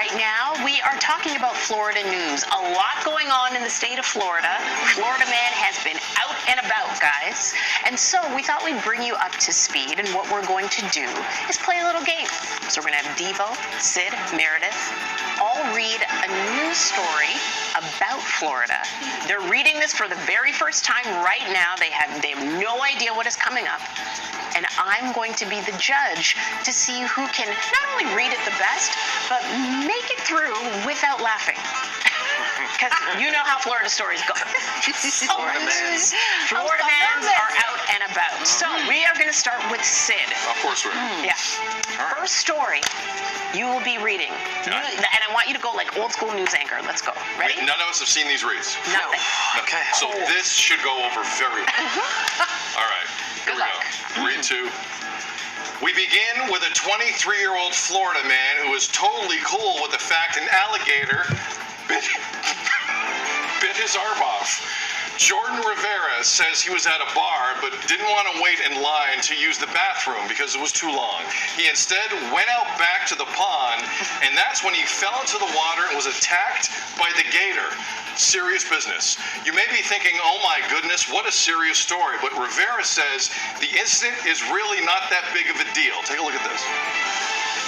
right now, we are talking about Florida news. A lot going on in the state of Florida. Florida man has been out and about, guys. And so we thought we'd bring you up to speed, and what we're going to do is play a little game. So we're going to have Devo, Sid, Meredith, all read a news story about Florida. They're reading this for the very first time right now. They have no idea what is coming up. And I'm going to be the judge to see who can not only read it the best, but make it through without laughing. Because you know how Florida stories go. Florida mans are out and about. So we are going to start with Sid. Of course we are. Yeah. First story you will be reading. And I want you to go like old school news anchor. Let's go. Ready? None of us have seen these reads. Nothing. Okay. So this should go over very well. All right. Here we go. Read 2. We begin with a 23-year-old Florida man who is totally cool with the fact an alligator bit his arm off. Jordan Rivera says he was at a bar but didn't want to wait in line to use the bathroom because it was too long. He instead went out back to the pond, and that's when he fell into the water and was attacked by the gator. Serious business. You may be thinking, oh my goodness, what a serious story, but Rivera says the incident is really not that big of a deal. Take a look at this.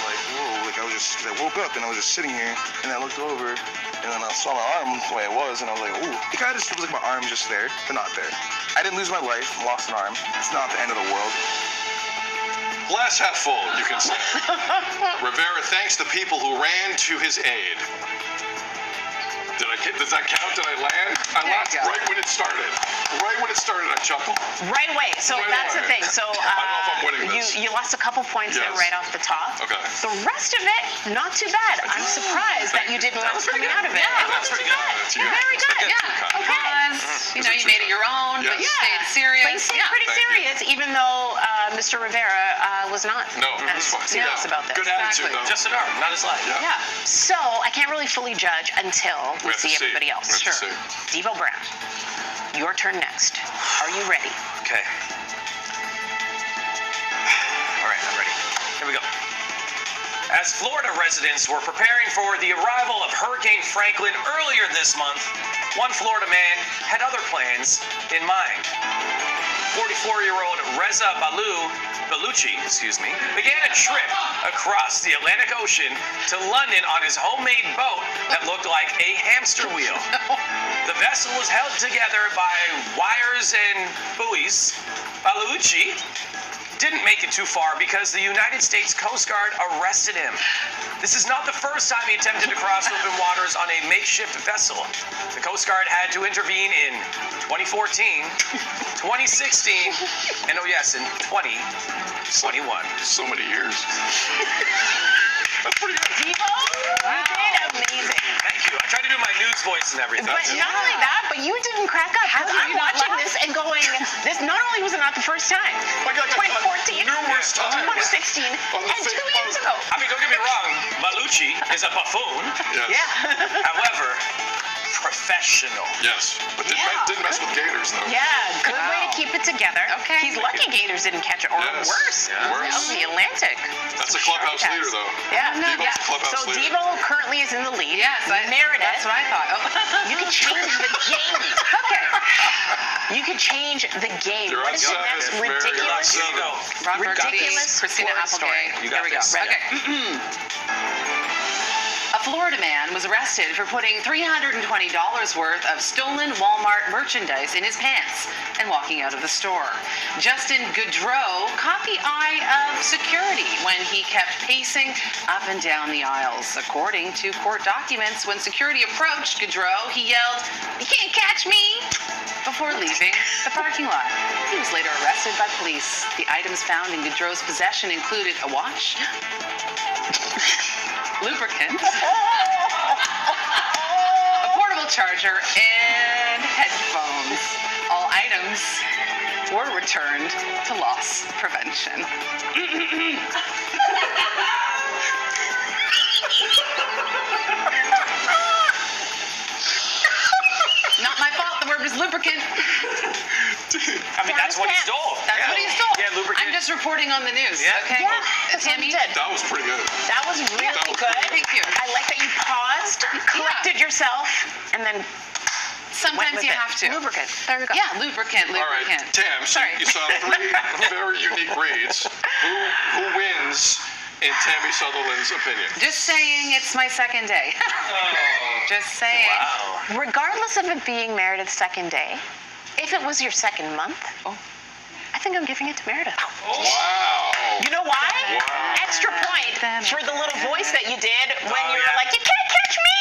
Like, whoa, like I woke up and I was just sitting here, and I looked over, and then I saw my arm the way it was, and I was like, ooh. It kind of just was like my arm just there, but not there. I didn't lose my life, lost an arm. It's not the end of the world. Glass half full, you can say. Rivera thanks the people who ran to his aid. Does that count? Did I land? I laughed right when it started. Right when it started, I chuckled. Right away. So that's the thing. So I don't know if I'm winning this. You lost a couple points there right off the top. Okay. The rest of it, not too bad. I'm surprised that you didn't laugh coming out of it. Yeah, It wasn't too bad. Very good. Yeah. Because, you made it your own, but you stayed serious. But you stayed pretty serious, even though Mr. Rivera was not as serious about this. Good attitude, though. Just an arm, not his life. Yeah. So I can't really fully judge until we see everybody else. Sure. Devo Brown, your turn next. Are you ready? Okay. All right, I'm ready. Here we go. As Florida residents were preparing for the arrival of Hurricane Franklin earlier this month, one Florida man had other plans in mind. 44-year-old Reza Baluchi, began a trip across the Atlantic Ocean to London on his homemade boat that looked like a hamster wheel. The vessel was held together by wires and buoys. Baluchi didn't make it too far because the United States Coast Guard arrested him. This is not the first time he attempted to cross open waters on a makeshift vessel. The Coast Guard had to intervene in 2014, 2016, and oh yes, in 2021. So many years. That's pretty good. Devo, you did amazing. Thank you. I tried to do my news voice and everything. But not only that, but you didn't crack up. Because I'm watching this and going, this not only was it not the first time, but 2014, numerous times. 2016, and 2 years ago. I mean, don't get me wrong, Baluchi is a buffoon. Yes. However, professional. Yes, but didn't mess with gators, though. Yeah, good way to keep it together. Okay. He's lucky gators didn't catch it, or worse, out in the Atlantic. That's a clubhouse leader, though. Yeah. Devo's a clubhouse So leader. Devo currently is in the lead. Yes, Meredith. that's what I thought. Oh. You can change the game. Okay. You can change the game. You're What on is the 7, next Mary. ridiculous? You're on 7. Robert Ridiculous Christina Florida story. Applegate. You got Here we go. this. Okay. A Florida man was arrested for putting $320 worth of stolen Walmart merchandise in his pants and walking out of the store. Justin Goudreau caught the eye of security when he kept pacing up and down the aisles. According to court documents, when security approached Goudreau, he yelled, "You can't catch me!" before leaving the parking lot. He was later arrested by police. The items found in Goudreau's possession included a watch, lubricant, a portable charger, and headphones. All items were returned to loss prevention. Not my fault, the word was lubricant. I mean, that's what he stole. That's what he stole. Yeah, lubricant. I'm just reporting on the news, Yeah. okay? Yeah, that's what Tammy? he did. That was pretty good. That was really good. Thank you. I like that you yourself, and then Sometimes you have to. Lubricant. There you go. Yeah, lubricant. All right, Tam, so Sorry. you saw 3 very unique reads. Who wins in Tammy Sutherland's opinion? Just saying, it's my second day. Just saying. Wow. Regardless of it being Meredith's second day, if it was your second month, I think I'm giving it to Meredith. Wow. You know why? Wow. Extra point for the little voice that you did when you were yeah. like, you can't catch me.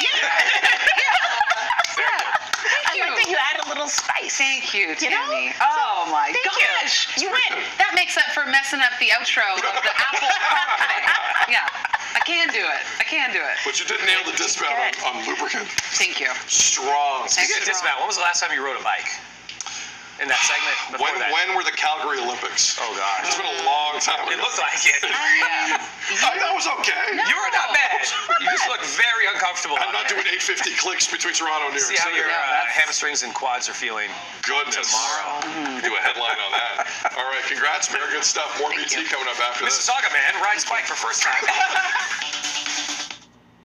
I you. like that you add a little spice. Thank you, You know? Tammy. Oh my Thank you. gosh. You win. That makes up for messing up the outro of the Apple thing. Yeah, I can do it. I can do it. But you did nail the dismount on lubricant. Thank you. Strong. Speaking of dismount, when was the last time you rode a bike? In that segment before that? When were the Calgary Olympics? Oh, gosh. It's been a long time It ago. looked like it. That was okay. You were not bad. You just look very uncomfortable. I'm not doing 850 clicks between Toronto and New See York how City. your hamstrings and quads are feeling Goodness. tomorrow. We do a headline on that. All right, congrats, Mayor. Good stuff. More BT coming up after this. Mississauga man rides bike for first time.